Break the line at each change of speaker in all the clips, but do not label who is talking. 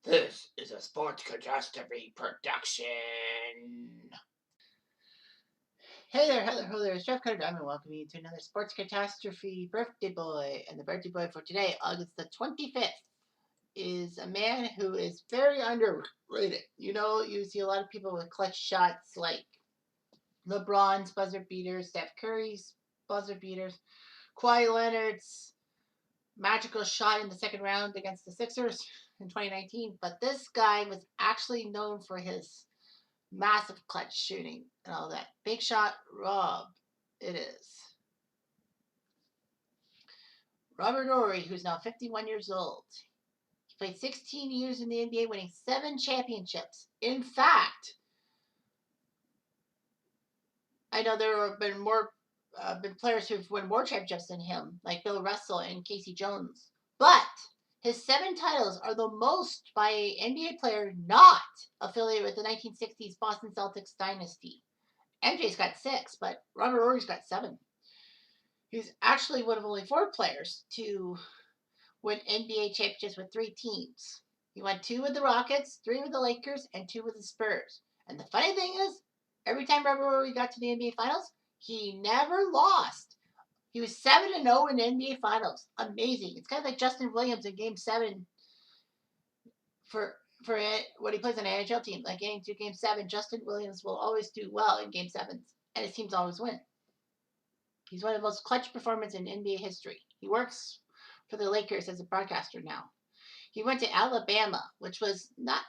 This is a Sports Catastrophe production. Hey there, hello there, it's Jeff Cutter Diamond welcoming you to another Sports Catastrophe birthday boy. And the birthday boy for today, August the 25th, is a man who is very underrated. You know, you see a lot of people with clutch shots like LeBron's buzzer beaters, Steph Curry's buzzer beaters, Kawhi Leonard's magical shot in the second round against the Sixers in 2019. But this guy was actually known for his massive clutch shooting and all that. Big shot Rob, it is. Robert Horry, who's now 51 years old. He played 16 years in the NBA, winning 7 championships. In fact, I know there have been been players who've won more championships than him, like Bill Russell and Casey Jones. But his 7 titles are the most by an NBA player not affiliated with the 1960s Boston Celtics dynasty. MJ's got 6, but Robert Horry's got 7. He's actually one of only 4 players to win NBA championships with 3 teams. He won 2 with the Rockets, 3 with the Lakers, and 2 with the Spurs. And the funny thing is, every time Robert Horry got to the NBA Finals, he never lost. He was 7-0 in the NBA Finals. Amazing. It's kind of like Justin Williams in Game 7 for when he plays on an NHL team. Like getting to Game 7, Justin Williams will always do well in Game 7s, and his teams always win. He's one of the most clutch performers in NBA history. He works for the Lakers as a broadcaster now. He went to Alabama, which is not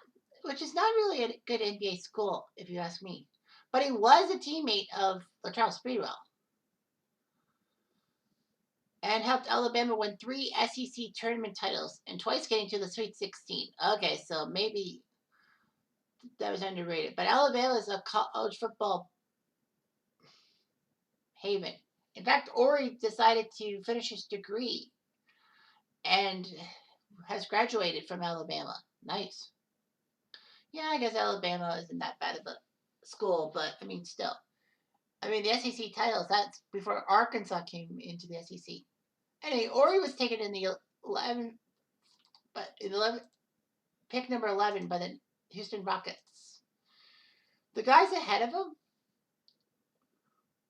really a good NBA school, if you ask me. But he was a teammate of Latrell Sprewell and helped Alabama win 3 SEC tournament titles and twice getting to the Sweet 16. Okay, so maybe that was underrated. But Alabama is a college football haven. In fact, Horry decided to finish his degree and has graduated from Alabama. Nice. Yeah, I guess Alabama isn't that bad of a school, but I mean, still. I mean, the SEC titles, that's before Arkansas came into the SEC. Anyway, Horry was taken in the 11, but 11, pick number 11 by the Houston Rockets. The guys ahead of him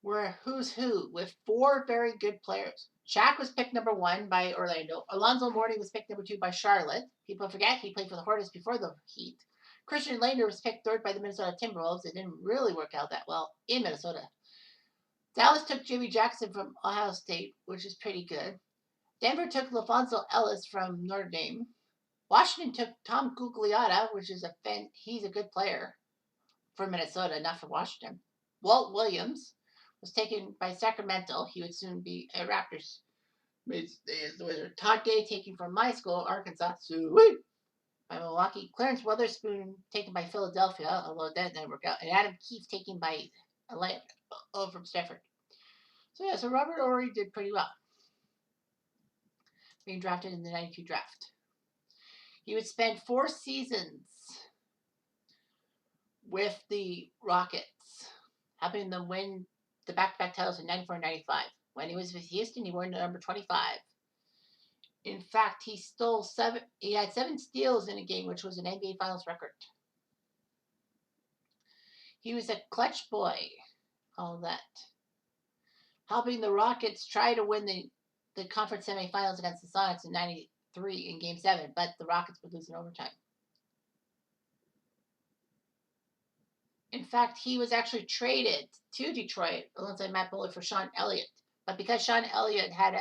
were who's who with 4 very good players. Shaq was picked number 1 by Orlando. Alonzo Mourning was picked number 2 by Charlotte. People forget he played for the Hornets before the Heat. Christian Laettner was picked 3rd by the Minnesota Timberwolves. It didn't really work out that well in Minnesota. Dallas took Jimmy Jackson from Ohio State, which is pretty good. Denver took LaFonso Ellis from Notre Dame. Washington took Tom Gugliotta, which is he's a good player for Minnesota, not for Washington. Walt Williams was taken by Sacramento. He would soon be a Raptors. The Wizard. Todd Gay taken from my school, Arkansas. Sweet. By Milwaukee. Clarence Weatherspoon taken by Philadelphia, although that didn't work out. And Adam Keefe taken by Atlanta from Stanford. So yeah, so Robert Horry did pretty well, being drafted in the 92 draft. He would spend 4 seasons with the Rockets, helping them win the back-to-back titles in 94 and 95. When he was with Houston, he wore number 25. In fact, he had 7 steals in a game, which was an NBA Finals record. He was a clutch boy, all that, helping the Rockets try to win the conference semifinals against the Sonics in 93 in Game 7, but the Rockets would lose in overtime. In fact, he was actually traded to Detroit alongside Matt Bullard for Sean Elliott. But because Sean Elliott had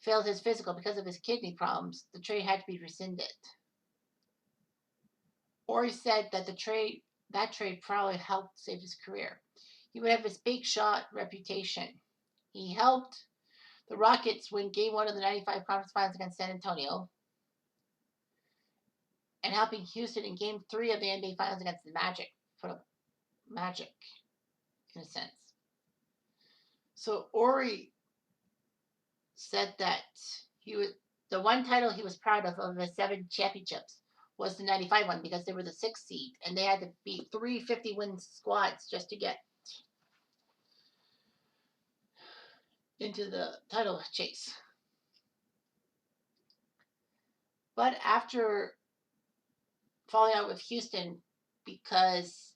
failed his physical because of his kidney problems, the trade had to be rescinded. Horry said that that trade probably helped save his career. He would have his big shot reputation. He helped the Rockets win Game 1 of the 95 Conference Finals against San Antonio, and helping Houston in Game 3 of the NBA Finals against the Magic, for the Magic, in a sense. So Horry said that the one title he was proud of his 7 championships was the 95 one, because they were the 6th seed, and they had to beat 3 50-win squads just to get into the title chase. But after falling out with Houston because,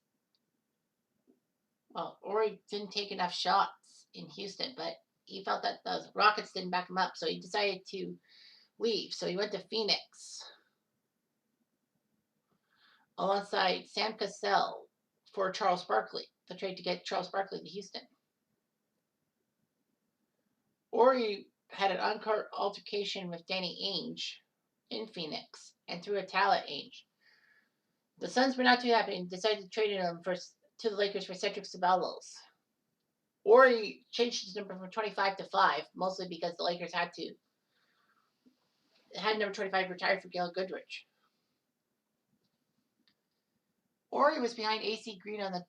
well, Horry didn't take enough shots in Houston, but he felt that the Rockets didn't back him up, so he decided to leave. So he went to Phoenix alongside Sam Cassell for Charles Barkley, the trade to get Charles Barkley to Houston. Horry had an on-court altercation with Danny Ainge in Phoenix and threw a towel at Ainge. The Suns were not too happy and decided to trade him to the Lakers for Cedric Ceballos. Horry changed his number from 25 to 5, mostly because the Lakers had number 25 retired for Gail Goodrich. Horry was behind AC Green on the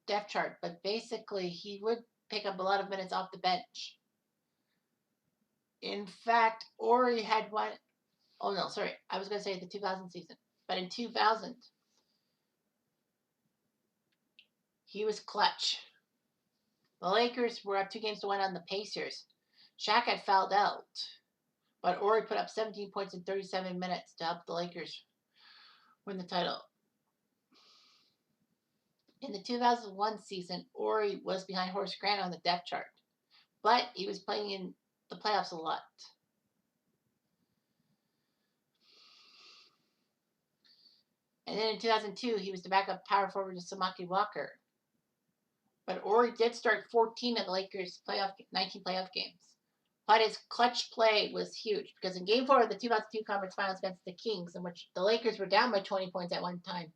depth chart, but basically he would pick up a lot of minutes off the bench. In fact, Horry had one. Oh no, sorry, I was going to say the 2000 season, but in 2000, he was clutch. The Lakers were up 2-1 on the Pacers. Shaq had fouled out, but Horry put up 17 points in 37 minutes to help the Lakers win the title. In the 2001 season, Horry was behind Horace Grant on the depth chart, but he was playing in the playoffs a lot. And then in 2002, he was the backup power forward to Samaki Walker. But Horry did start 14 of the Lakers' 19 playoff games. But his clutch play was huge because in Game 4 of the 2002 Conference Finals against the Kings, in which the Lakers were down by 20 points at one time,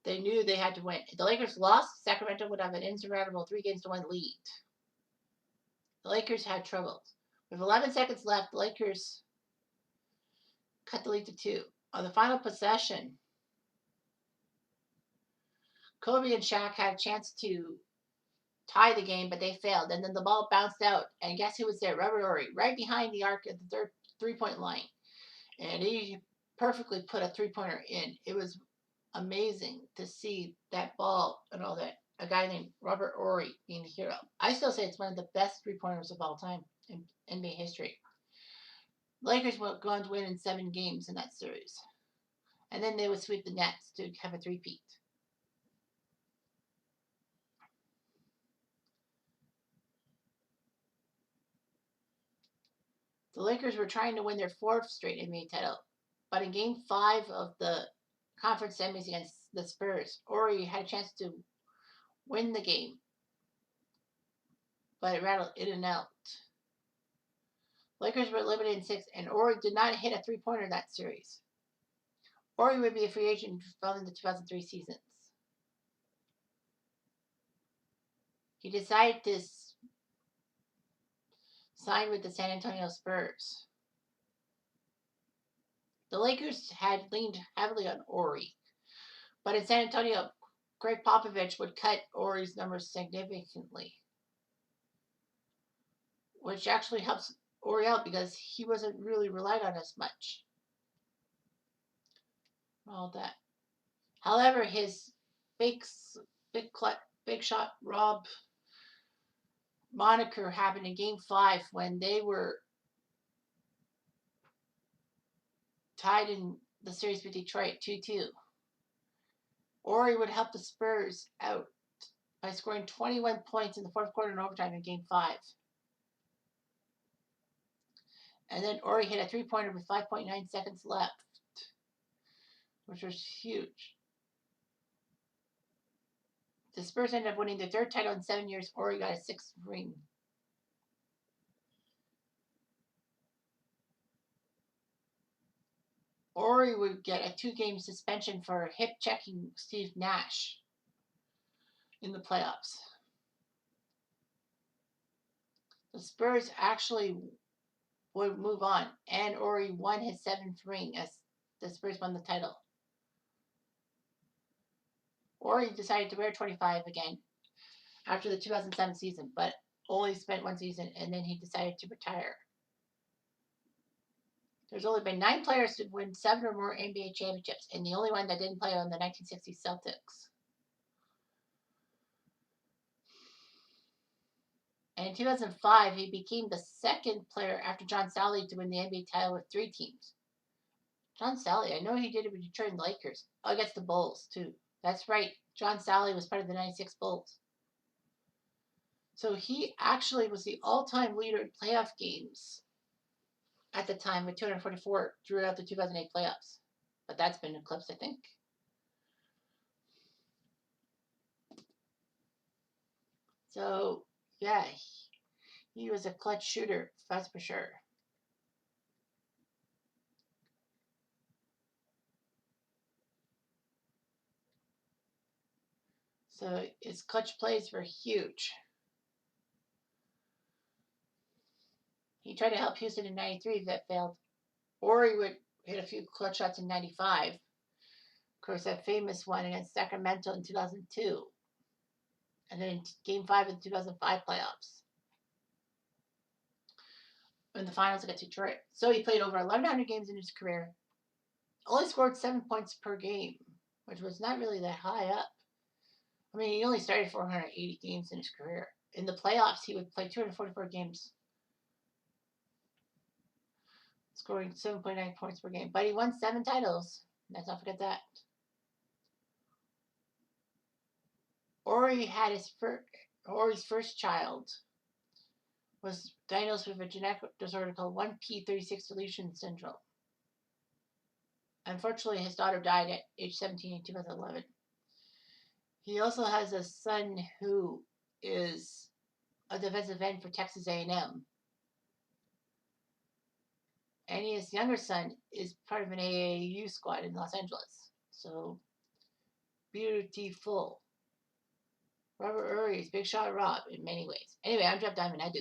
they knew they had to win. If the Lakers lost, Sacramento would have an insurmountable 3-1 lead. The Lakers had troubles. With 11 seconds left, the Lakers cut the lead to 2. On the final possession, Kobe and Shaq had a chance to tie the game, but they failed. And then the ball bounced out. And guess who was there? Robert Horry, right behind the arc at the third three-point line. And he perfectly put a three-pointer in. It was amazing to see that ball and all that. A guy named Robert Horry being the hero. I still say it's one of the best three-pointers of all time in NBA history. Lakers were going to win in 7 games in that series. And then they would sweep the Nets to have a three-peat. The Lakers were trying to win their 4th straight NBA title, but in Game 5 of the conference semis against the Spurs, Horry had a chance to win the game, but it rattled in and out. Lakers were eliminated in 6, and Horry did not hit a three-pointer in that series. Horry would be a free agent following the 2003 seasons. He decided to sign with the San Antonio Spurs. The Lakers had leaned heavily on Horry, but in San Antonio, Greg Popovich would cut Horry's numbers significantly, which actually helps Horry out because he wasn't really relied on as much. All that. However, his big shot Rob moniker happened in Game 5 when they were tied in the series with Detroit 2-2. Horry would help the Spurs out by scoring 21 points in the 4th quarter and overtime in Game 5. And then Horry hit a three-pointer with 5.9 seconds left, which was huge. The Spurs ended up winning their 3rd title in 7 years. Horry got a 6th ring. Horry would get a 2-game suspension for hip-checking Steve Nash in the playoffs. The Spurs actually would move on, and Horry won his 7th ring as the Spurs won the title. Horry decided to wear 25 again after the 2007 season, but only spent 1 season, and then he decided to retire. There's only been 9 players to win 7 or more NBA championships, and the only one that didn't play on the 1960 Celtics. And in 2005, he became the 2nd player after John Salley to win the NBA title with 3 teams. John Sally. I know he did it with Detroit and the Lakers. Oh, against the Bulls, too. That's right. John Sally was part of the 96 Bulls. So he actually was the all-time leader in playoff games at the time with 244 throughout the 2008 playoffs. But that's been eclipsed, I think. So, yeah, he was a clutch shooter, that's for sure. So his clutch plays were huge. He tried to help Houston in 93, that failed. Horry would hit a few clutch shots in 95. Of course, that famous one against Sacramento in 2002. And then in Game 5 of the 2005 playoffs. In the finals against Detroit. So he played over 1,100 games in his career. Only scored 7 points per game, which was not really that high up. I mean, he only started 480 games in his career. In the playoffs, he would play 244 games, scoring 7.9 points per game. But he won 7 titles. Let's not forget that. Horry's first child was diagnosed with a genetic disorder called 1p36 deletion syndrome. Unfortunately, his daughter died at age 17 in 2011. He also has a son who is a defensive end for Texas A&M. And his younger son is part of an AAU squad in Los Angeles. So, beautiful. Robert Horry is Big Shot Rob in many ways. Anyway, I'm Jeff Diamond. I do.